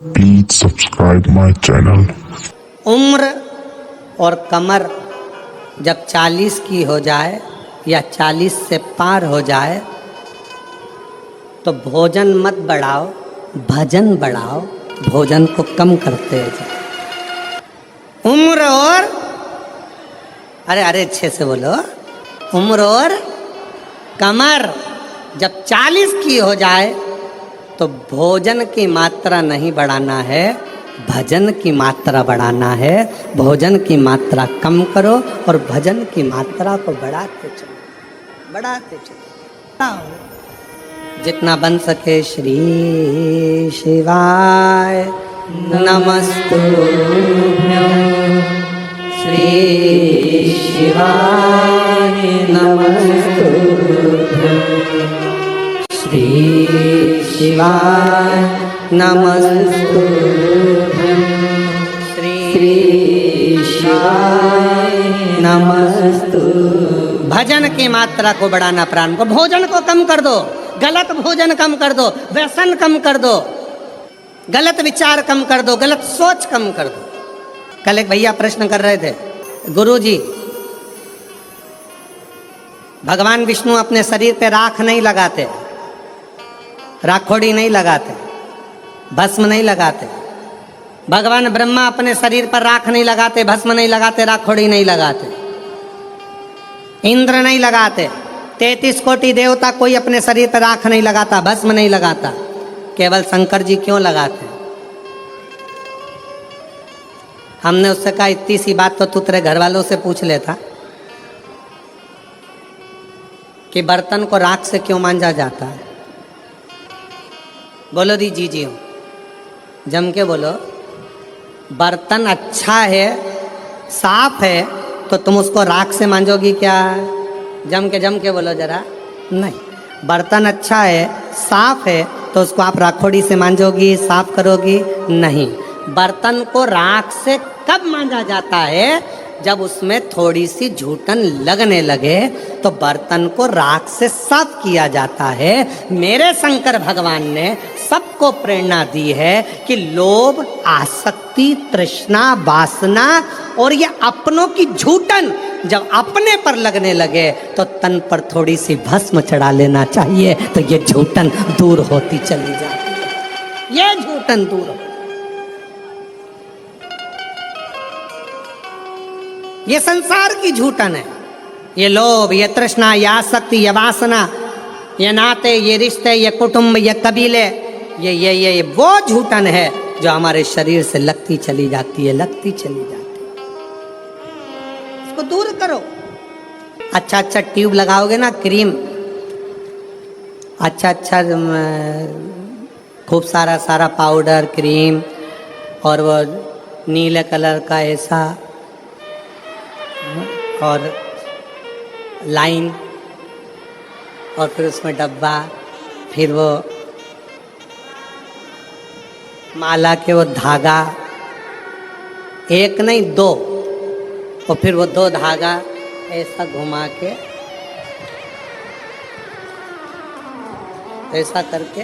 Please subscribe my channel. उम्र और कमर जब 40 की हो जाए या 40 से पार हो जाए तो भोजन मत बढ़ाओ, भजन बढ़ाओ, भोजन को कम करते जाओ। उम्र और अरे अच्छे से बोलो, उम्र और कमर जब 40 की हो जाए तो भोजन की मात्रा नहीं बढ़ाना है, भजन की मात्रा बढ़ाना है। भोजन की मात्रा कम करो और भजन की मात्रा को बढ़ाते चलो, बढ़ाते चलो जितना बन सके। श्री शिवाय नमस्तुभ्यं, श्री शिवाय नमस्तुभ्यं, श्री शिवाय नमस्तुभ्यं, श्री शिवाय नमस्तुभ्यं। भजन की मात्रा को बढ़ाना, प्राण को, भोजन को कम कर दो, गलत भोजन कम कर दो, व्यसन कम कर दो, गलत विचार कम कर दो, गलत सोच कम कर दो। कल एक भैया प्रश्न कर रहे थे, गुरुजी भगवान विष्णु अपने शरीर पे राख नहीं लगाते, राखोड़ी नहीं लगाते, भस्म नहीं लगाते। भगवान ब्रह्मा अपने शरीर पर राख नहीं लगाते, भस्म नहीं लगाते, राखोड़ी नहीं लगाते, इंद्र नहीं लगाते, 33 कोटि देवता कोई अपने शरीर पर राख नहीं लगाता, भस्म नहीं लगाता। केवल शंकर जी क्यों लगाते? हमने उससे कहा इतनी सी बात तो तू तेरे घर वालों से पूछ लेता कि बर्तन को राख से क्यों मांजा जाता है। बोलो दी जी जी, जम के बोलो। बर्तन अच्छा है, साफ है, तो तुम उसको राख से मांजोगी क्या? जम के बोलो जरा। नहीं, बर्तन अच्छा है, साफ है, तो उसको आप राखोड़ी से मांजोगी, साफ करोगी? नहीं। बर्तन को राख से कब मांजा जाता है? जब उसमें थोड़ी सी झूठन लगने लगे तो बर्तन को राख से साफ किया जाता है। मेरे शंकर भगवान ने सबको प्रेरणा दी है कि लोभ, आसक्ति, तृष्णा, वासना और ये अपनों की झूठन जब अपने पर लगने लगे तो तन पर थोड़ी सी भस्म चढ़ा लेना चाहिए, तो ये झूठन दूर होती चली जाती है। ये झूठन दूर हो, ये संसार की झूठन है। ये लोभ, ये तृष्णा, ये आसक्ति, ये वासना, ये नाते, ये रिश्ते, ये कुटुंब, ये कबीले, ये वो झूठन है जो हमारे शरीर से लगती चली जाती है, लगती चली जाती है। इसको दूर करो। अच्छा ट्यूब लगाओगे ना, क्रीम, अच्छा खूब सारा पाउडर, क्रीम और वो नीले कलर का ऐसा और लाइन और फिर उसमें डब्बा, फिर वो माला के वो धागा, एक नहीं दो, और फिर वो दो धागा ऐसा घुमा के ऐसा करके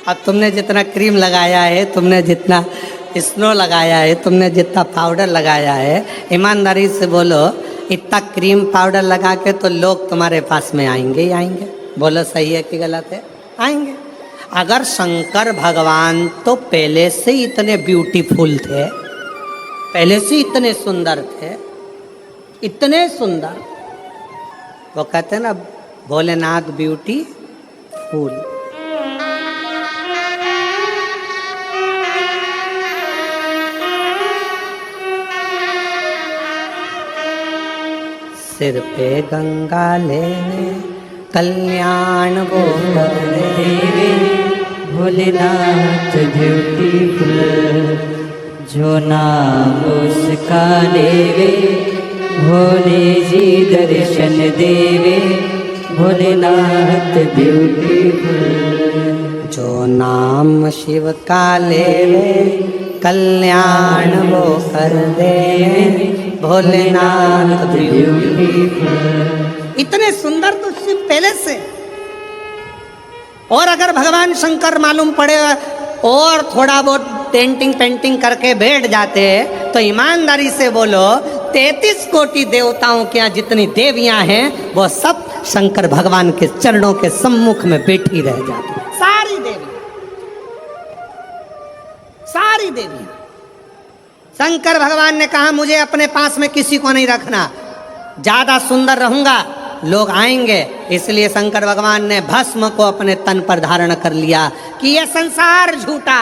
अब तुमने जितना क्रीम लगाया है, तुमने जितना स्नो लगाया है, तुमने जितना पाउडर लगाया है, ईमानदारी से बोलो, इतना क्रीम पाउडर लगा के तो लोग तुम्हारे पास में आएंगे ही आएंगे। बोलो सही है कि गलत है? आएंगे। अगर शंकर भगवान तो पहले से ही इतने ब्यूटीफुल थे, पहले से इतने सुंदर थे, इतने सुंदर, वो कहते हैं ना भोलेनाथ ब्यूटीफुल। सिर पे गंगा लेने कल्याण वो कर देवे, भोलेनाथ ब्यूटीफुल, जो नाम उसका लेवे, भोले जी दर्शन देवे, भोलेनाथ ब्यूटीफुल। जो नाम शिव का लेवे कल्याण वो कर देवे, भोलेनाथ ब्यूटीफुल। इतने सुंदर तो शिव पहले से। और अगर भगवान शंकर मालूम पड़े और थोड़ा बहुत पेंटिंग पेंटिंग करके बैठ जाते तो ईमानदारी से बोलो 33 कोटि देवताओं के यहाँ जितनी देवियां हैं वो सब शंकर भगवान के चरणों के सम्मुख में बैठी रह जाती। सारी देवी, सारी देवी। शंकर भगवान ने कहा मुझे अपने पास में किसी को नहीं रखना, ज्यादा सुंदर रहूंगा लोग आएंगे, इसलिए शंकर भगवान ने भस्म को अपने तन पर धारण कर लिया कि ये संसार झूठा,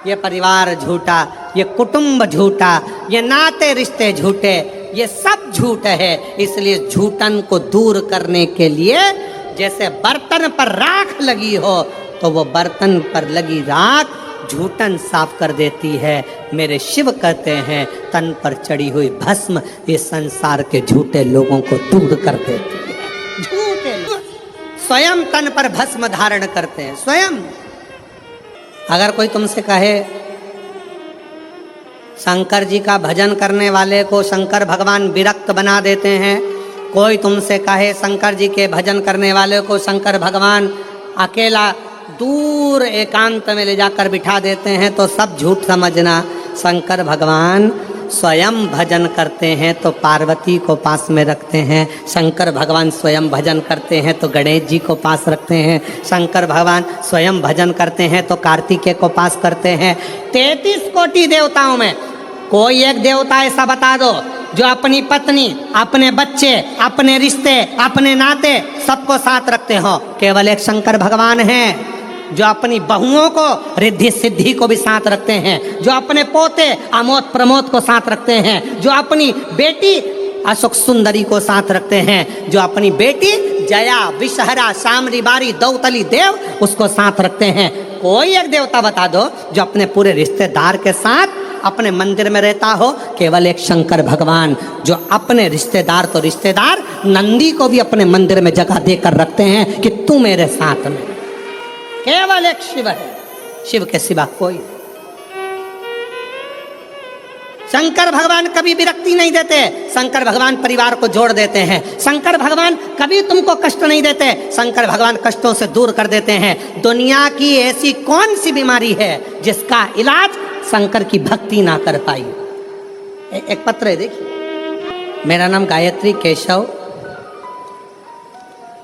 ये परिवार झूठा, ये कुटुंब झूठा, ये नाते रिश्ते झूठे, ये सब झूठ है। इसलिए झूठन को दूर करने के लिए जैसे बर्तन पर राख लगी हो तो वो बर्तन पर लगी राख झूठन साफ कर देती है। मेरे शिव कहते हैं तन पर चढ़ी हुई भस्म ये संसार के झूठे लोगों को दूर कर देती है। झूठे लोग स्वयं तन पर भस्म धारण करते हैं, स्वयं। अगर कोई तुमसे कहे शंकर जी का भजन करने वाले को शंकर भगवान विरक्त बना देते हैं, कोई तुमसे कहे शंकर जी के भजन करने वाले को शंकर भगवान अकेला दूर एकांत में ले जाकर बिठा देते हैं, तो सब झूठ समझना। शंकर भगवान स्वयं भजन करते हैं तो पार्वती को पास में रखते हैं, शंकर भगवान स्वयं भजन करते हैं तो गणेश जी को पास रखते हैं, शंकर भगवान स्वयं भजन करते हैं तो कार्तिकेय को पास करते हैं। 33 कोटि देवताओं में कोई एक देवता ऐसा बता दो जो अपनी पत्नी, अपने बच्चे, अपने रिश्ते, अपने नाते सबको साथ रखते हो। केवल एक शंकर भगवान हैं जो अपनी बहुओं को रिद्धि सिद्धि को भी साथ रखते हैं, जो अपने पोते आमोद प्रमोद को साथ रखते हैं, जो अपनी बेटी अशोक सुंदरी को साथ रखते हैं, जो अपनी बेटी जया विषहरा शामरी बारी दौतली देव उसको साथ रखते हैं। कोई एक देवता बता दो जो अपने पूरे रिश्तेदार के साथ अपने मंदिर में रहता हो। केवल एक शंकर भगवान जो अपने रिश्तेदार तो रिश्तेदार नंदी को भी अपने मंदिर में जगह देकर रखते हैं कि तू मेरे साथ में। केवल एक शिव है, शिव के सिवा कोई। शंकर भगवान कभी विरक्ति नहीं देते, शंकर भगवान परिवार को जोड़ देते हैं, शंकर भगवान कभी तुमको कष्ट नहीं देते, शंकर भगवान कष्टों से दूर कर देते हैं। दुनिया की ऐसी कौन सी बीमारी है जिसका इलाज शंकर की भक्ति ना कर पाई। एक पत्र है देखिए, मेरा नाम गायत्री केशव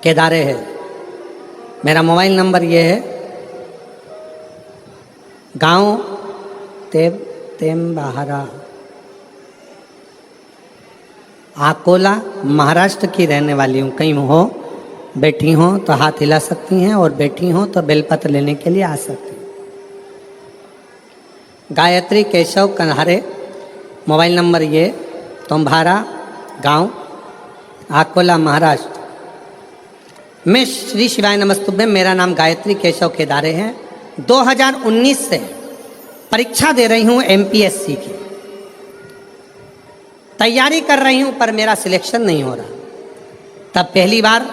केदारे है, मेरा मोबाइल नंबर ये है, गांव तेम्बाहरा अकोला महाराष्ट्र की रहने वाली हूँ। कहीं हो बैठी हो तो हाथ हिला सकती हैं और बैठी हो तो बेलपत्र लेने के लिए आ सकती हैं। गायत्री केशव कन्हारे, मोबाइल नंबर ये, तुम्हारा गांव अकोला महाराष्ट्र। मैं श्री शिवाय नमस्तुभ्यम, मेरा नाम गायत्री केशव केदारे है। 2019 से परीक्षा दे रही हूँ MPSC की तैयारी कर रही हूँ, पर मेरा सिलेक्शन नहीं हो रहा। तब पहली बार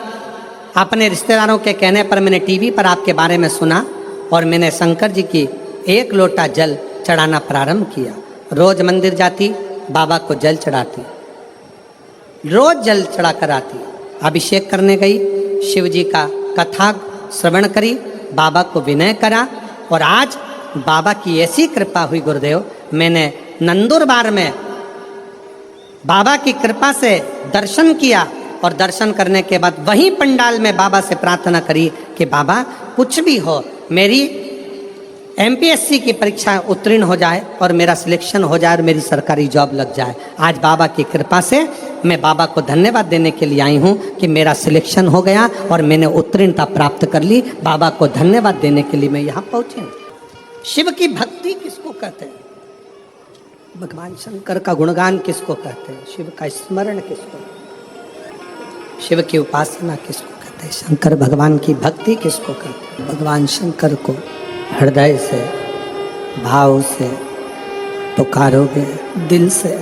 अपने रिश्तेदारों के कहने पर मैंने टीवी पर आपके बारे में सुना और मैंने शंकर जी की 1 लोटा जल चढ़ाना प्रारंभ किया। रोज मंदिर जाती, बाबा को जल चढ़ाती, रोज जल चढ़ा कर आती, अभिषेक करने गई, शिव जी का कथा श्रवण करी, बाबा को विनय करा और आज बाबा की ऐसी कृपा हुई गुरुदेव, मैंने नंदुरबार में बाबा की कृपा से दर्शन किया और दर्शन करने के बाद वहीं पंडाल में बाबा से प्रार्थना करी कि बाबा कुछ भी हो मेरी MPSC की परीक्षा उत्तीर्ण हो जाए और मेरा सिलेक्शन हो जाए और मेरी सरकारी जॉब लग जाए। आज बाबा की कृपा से मैं बाबा को धन्यवाद देने के लिए आई हूँ कि मेरा सिलेक्शन हो गया और मैंने उत्तीर्णता प्राप्त कर ली। बाबा को धन्यवाद देने के लिए मैं यहाँ पहुँचे। शिव की भक्ति किसको कहते हैं? भगवान शंकर का गुणगान किसको कहते हैं? शिव का स्मरण किसको? शिव की उपासना किसको कहते हैं? शंकर भगवान की भक्ति किसको कहते हैं? भगवान शंकर को हृदय से भाव से पुकारोगे, दिल से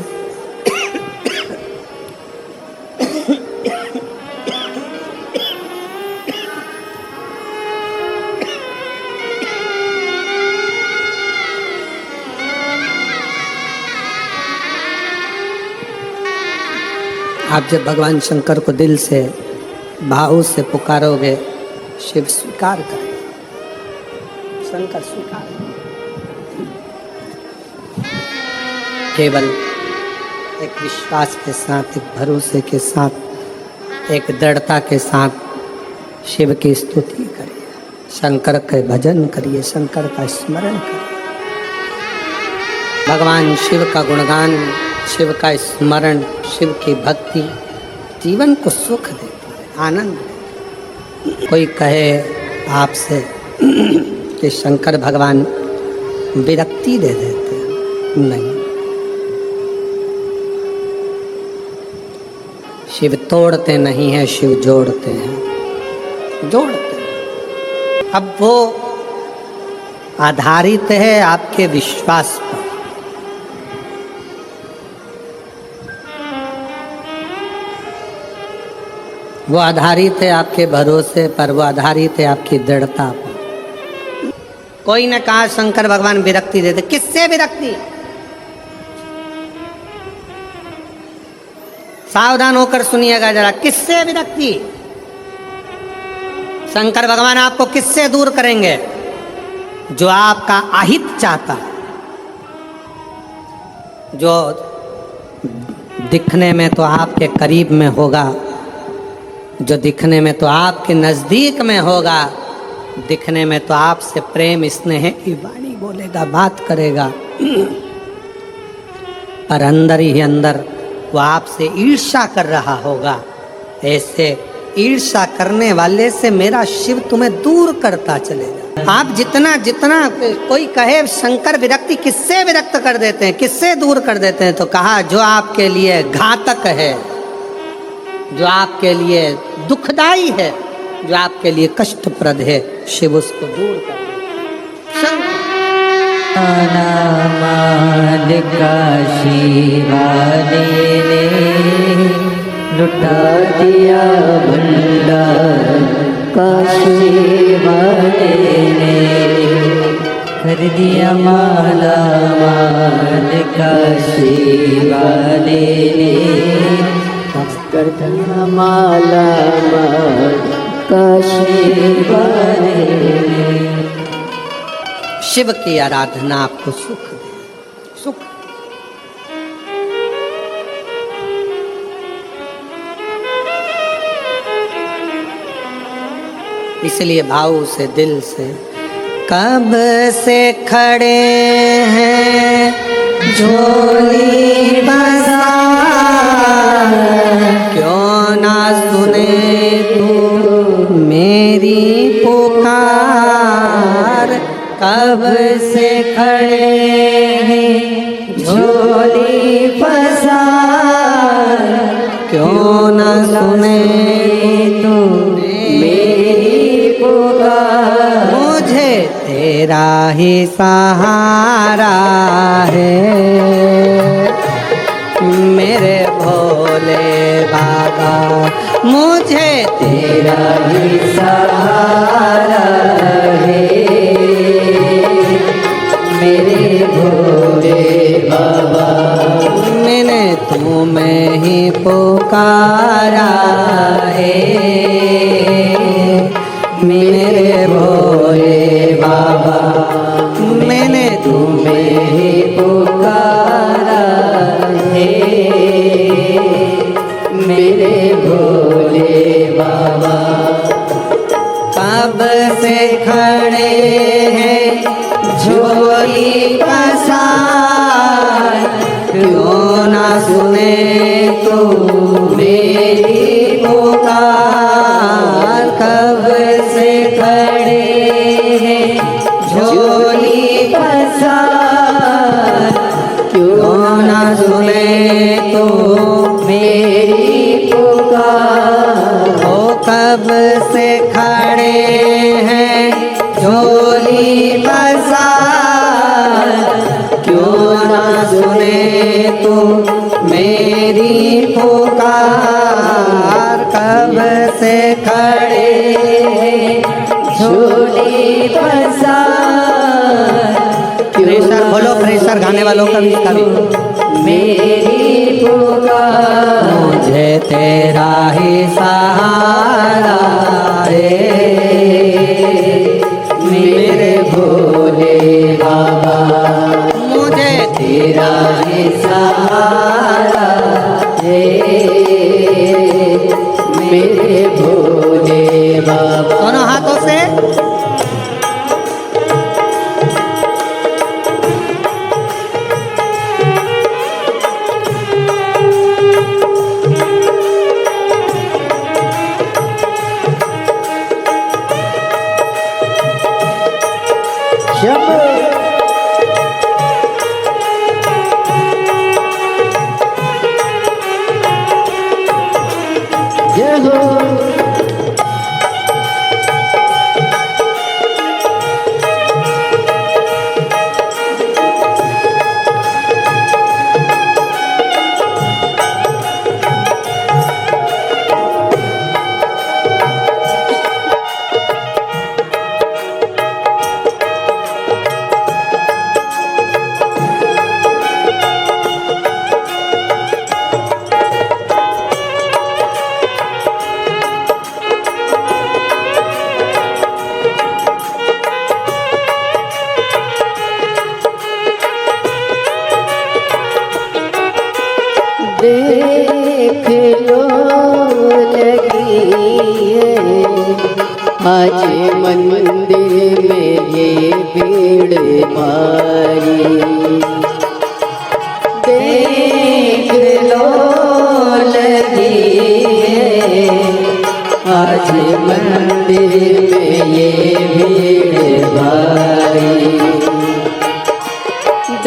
आप जब भगवान शंकर को दिल से भाव से पुकारोगे, शिव स्वीकार करेगा, शंकर स्वीकार करेगा। केवल एक विश्वास के साथ, एक भरोसे के साथ, एक दृढ़ता के साथ शिव की स्तुति करिए, शंकर के भजन करिए, शंकर का स्मरण करिए। भगवान शिव का गुणगान, शिव का स्मरण, शिव की भक्ति जीवन को सुख देती है, आनंद देती है। कोई कहे आपसे कि शंकर भगवान विरक्ति दे देते हैं, नहीं, शिव तोड़ते नहीं हैं, शिव जोड़ते हैं, जोड़ते हैं। अब वो आधारित है आपके विश्वास पर। वो आधारित है आपके भरोसे पर, वो आधारित है आपकी दृढ़ता पर। कोई ने कहा शंकर भगवान विरक्ति देते, किससे विरक्ति? सावधान होकर सुनिएगा जरा, किससे विरक्ति? शंकर भगवान आपको किससे दूर करेंगे? जो आपका अहित चाहता है, जो दिखने में तो आपके करीब में होगा, जो दिखने में तो आपके नजदीक में होगा, दिखने में तो आपसे प्रेम स्नेह की वाणी बोलेगा, बात करेगा, पर अंदर ही अंदर वो आपसे ईर्ष्या कर रहा होगा। ऐसे ईर्ष्या करने वाले से मेरा शिव तुम्हें दूर करता चलेगा। आप जितना जितना कोई कहे शंकर विरक्ति, किससे विरक्त कर देते हैं, किससे दूर कर देते हैं? तो कहा जो आपके लिए घातक है, जो आपके लिए दुखदाई है, जो आपके लिए कष्टप्रद है, शिव उसको दूर कर देते। माल काशी वाले ने लुटा दिया भंडार, काशी वाले ने कर दिया माला माल, काशी वाले ने कर दिया माला माल, काशी वाले ने। शिव की आराधना आपको सुख दे, सुख। इसलिए भाव से, दिल से, कब से खड़े हैं झोली बजा, क्यों ना सुने तू मेरी पुकार। कब से खड़े हैं झोली बजा, क्यों ना सुने तू मेरी पुकार। मुझे तेरा ही सहारा है, मेरे भोले बाबा, मुझे तेरा ही सहारा है, मेरे भोले बाबा। मैंने तुम्हें ही पुकारा है, मेरे भोले बाबा, मैंने तुम्हें ही पुकारा है, मेरे भोले बाबा। कब से खड़े हैं झोली पसार, क्यों ना सुने तू मेरी पुकार। कब से खड़े हैं झोली पसार, क्यों ना सुने तू मेरी पुकार। ओ कब से खड़े हैं झोली पसार, क्यों ना सुने तू मेरी पुकार। कब से खड़े हैं झोली पसार। प्रेशर बोलो, प्रेशर गाने वालों का भी, मेरी पुकार। मुझे तेरा ही सहारा है मेरे भोले बाबा, मुझे तेरा ही सहारा है मेरे भोले बाबा। दोनों हाथों से जय हो देख लो लगी है आज मंदिर में ये भीड़ भारी। देख लो लगी है आज मंदिर में ये भीड़ भारी।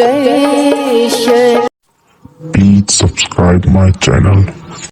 दर्शन Please subscribe my channel.